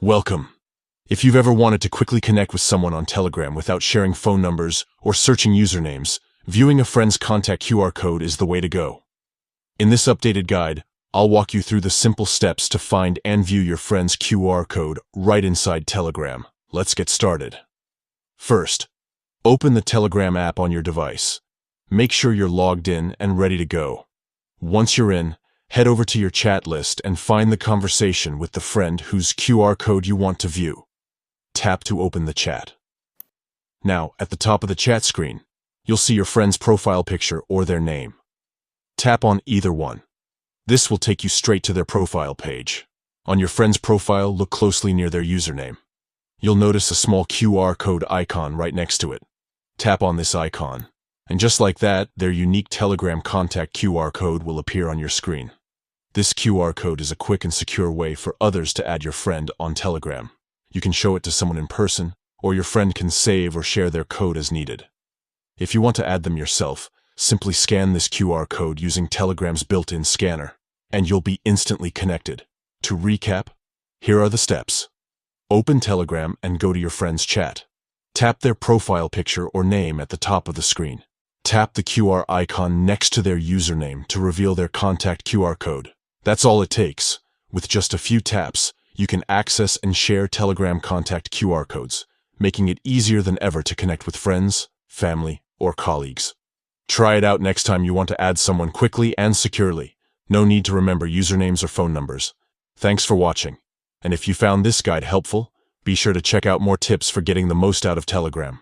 Welcome. If you've ever wanted to quickly connect with someone on Telegram without sharing phone numbers or searching usernames, viewing a friend's contact QR code is the way to go. In this updated guide, I'll walk you through the simple steps to find and view your friend's QR code right inside Telegram. Let's get started. First, open the Telegram app on your device. Make sure you're logged in and ready to go. Once you're in, head over to your chat list and find the conversation with the friend whose QR code you want to view. Tap to open the chat. Now, at the top of the chat screen, you'll see your friend's profile picture or their name. Tap on either one. This will take you straight to their profile page. On your friend's profile, look closely near their username. You'll notice a small QR code icon right next to it. Tap on this icon, and just like that, their unique Telegram contact QR code will appear on your screen. This QR code is a quick and secure way for others to add your friend on Telegram. You can show it to someone in person, or your friend can save or share their code as needed. If you want to add them yourself, simply scan this QR code using Telegram's built-in scanner, and you'll be instantly connected. To recap, here are the steps. Open Telegram and go to your friend's chat. Tap their profile picture or name at the top of the screen. Tap the QR icon next to their username to reveal their contact QR code. That's all it takes. With just a few taps, you can access and share Telegram contact QR codes, making it easier than ever to connect with friends, family, or colleagues. Try it out next time you want to add someone quickly and securely. No need to remember usernames or phone numbers. Thanks for watching. And if you found this guide helpful, be sure to check out more tips for getting the most out of Telegram.